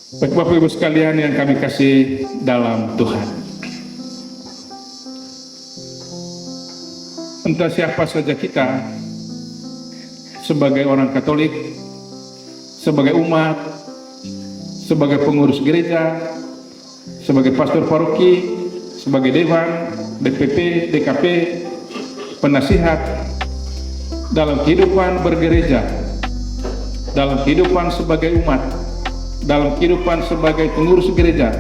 Bapak Ibu sekalian yang kami kasih dalam Tuhan, entah siapa saja kita, sebagai orang Katolik, sebagai umat, sebagai pengurus gereja, sebagai pastor paroki, sebagai dewan, DPP, DKP, penasihat, dalam kehidupan bergereja, dalam kehidupan sebagai umat, dalam kehidupan sebagai pengurus gereja,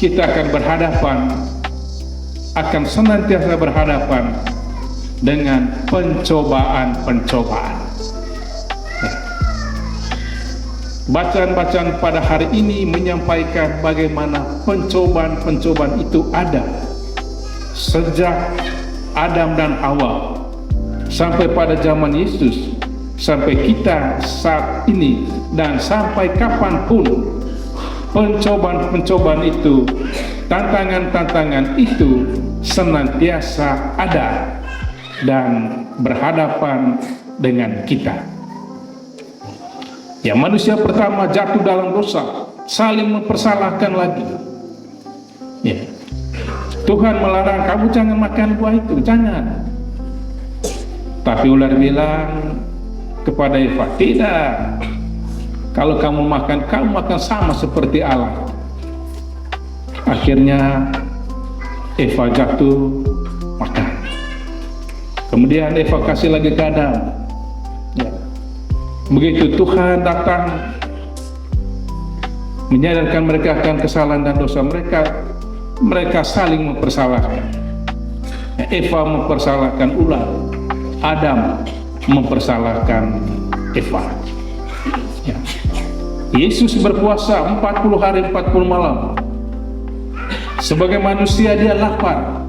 kita akan senantiasa berhadapan dengan pencobaan-pencobaan. Bacaan-bacaan pada hari ini menyampaikan bagaimana pencobaan-pencobaan itu ada sejak Adam dan Hawa sampai pada zaman Yesus, sampai kita saat ini, dan sampai kapanpun pencobaan-pencobaan itu, tantangan-tantangan itu senantiasa ada dan berhadapan dengan kita. Ya, manusia pertama jatuh dalam dosa, saling mempersalahkan lagi. Ya. Tuhan melarang, kamu jangan makan buah itu, jangan. Tapi ular bilang kepada Eva, tidak. Kalau kamu makan sama seperti Allah. Akhirnya Eva jatuh makan. Kemudian Eva kasih lagi ke Adam. Ya. Begitu Tuhan datang menyadarkan mereka akan kesalahan dan dosa mereka, mereka saling mempersalahkan. Ya, Eva mempersalahkan ular, Adam mempersalahkan Eva. Ya. Yesus berpuasa 40 hari 40 malam. Sebagai manusia dia lapar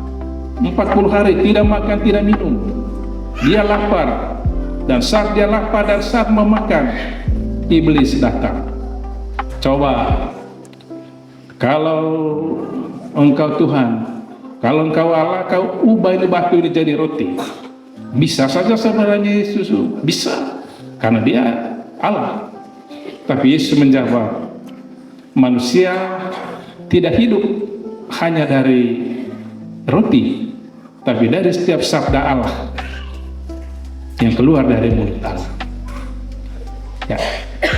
40 hari, tidak makan, tidak minum. Dia lapar, dan saat dia lapar dan saat memakan, iblis datang. Coba, kalau engkau Tuhan, kalau engkau Allah, kau ubah ini batu ini jadi roti. Bisa saja sebenarnya Yesus, bisa, karena dia Allah. Tapi Yesus menjawab, manusia tidak hidup hanya dari roti, tapi dari setiap sabda Allah yang keluar dari mulut Allah. Ya.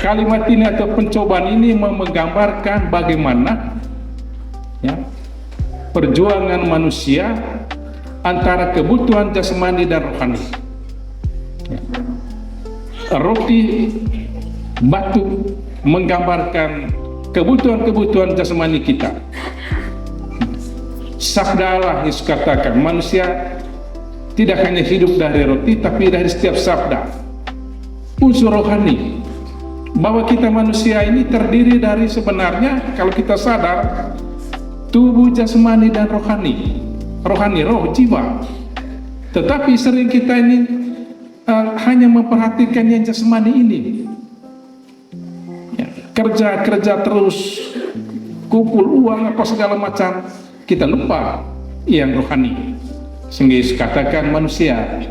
Kalimat ini atau pencobaan ini menggambarkan bagaimana ya, perjuangan manusia antara kebutuhan jasmani dan rohani. Ya. Roti, batu menggambarkan kebutuhan-kebutuhan jasmani kita. Sabda Allah Yesus katakan, manusia tidak hanya hidup dari roti, tapi dari setiap sabda. Unsur rohani, bahwa kita manusia ini terdiri dari, sebenarnya kalau kita sadar, tubuh jasmani dan rohani. Rohani, roh, jiwa. Tetapi sering kita ini hanya memperhatikan yang jasmani ini. Ya, kerja terus, kumpul uang apa segala macam, kita lupa yang rohani. Sehingga Yesus katakan manusia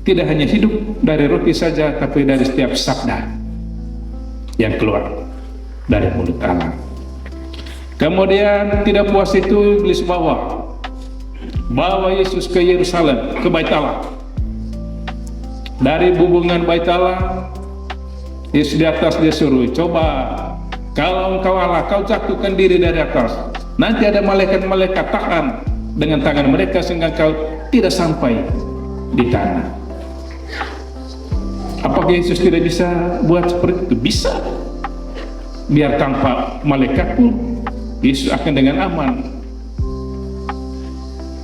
tidak hanya hidup dari roti saja, tapi dari setiap sabda yang keluar dari mulut Allah. Kemudian tidak puas itu, iblis bawa Yesus ke Yerusalem, ke Bait Allah. Dari hubungan Bait Allah, Yesus di atas, dia suruh, coba kalau engkau Allah, kau jatuhkan diri dari atas. Nanti ada malaikat-malaikat tahan dengan tangan mereka sehingga kau tidak sampai di tanah. Apakah Yesus tidak bisa buat seperti itu? Bisa. Biar tanpa malaikat pun Yesus akan dengan aman.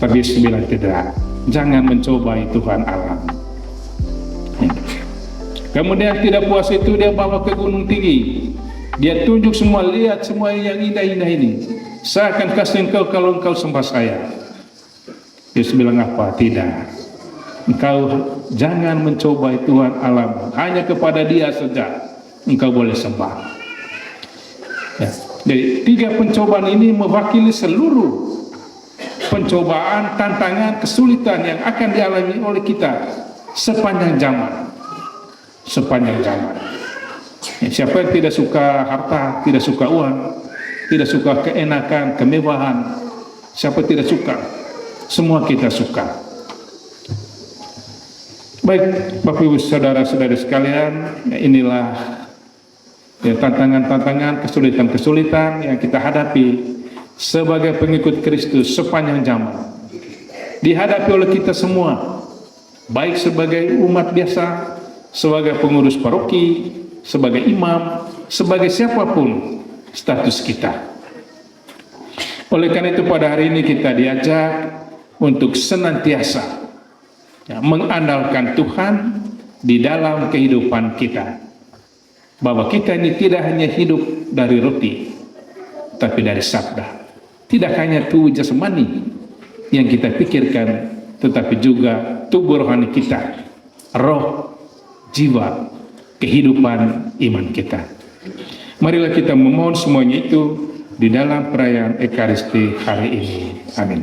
Tapi Yesus bilang tidak. Jangan mencobai Tuhan Allah. Kemudian tidak puas itu, dia bawa ke gunung tinggi. Dia tunjuk semua, lihat semua yang indah-indah ini. Saya akan kasih engkau kalau engkau sembah saya. Yesus bilang apa? Tidak. Engkau jangan mencobai Tuhan Allah, hanya kepada Dia saja engkau boleh sembah. Ya. Jadi 3 pencobaan ini mewakili seluruh pencobaan, tantangan, kesulitan yang akan dialami oleh kita sepanjang zaman. Siapa yang tidak suka harta, tidak suka uang, tidak suka keenakan, kemewahan? Siapa tidak suka? Semua kita suka. Baik, Bapak Ibu saudara-saudari sekalian, inilah tantangan-tantangan, kesulitan-kesulitan yang kita hadapi sebagai pengikut Kristus sepanjang zaman. Dihadapi oleh kita semua, baik sebagai umat biasa, sebagai pengurus paroki, sebagai imam, sebagai siapapun status kita. Oleh karena itu pada hari ini kita diajak untuk senantiasa mengandalkan Tuhan di dalam kehidupan kita. Bahwa kita ini tidak hanya hidup dari roti, tapi dari sabda. Tidak hanya tubuh jasmani yang kita pikirkan, tetapi juga tubuh rohani kita, roh, jiwa, kehidupan iman kita. Marilah kita memohon semuanya itu di dalam perayaan Ekaristi hari ini. Amin.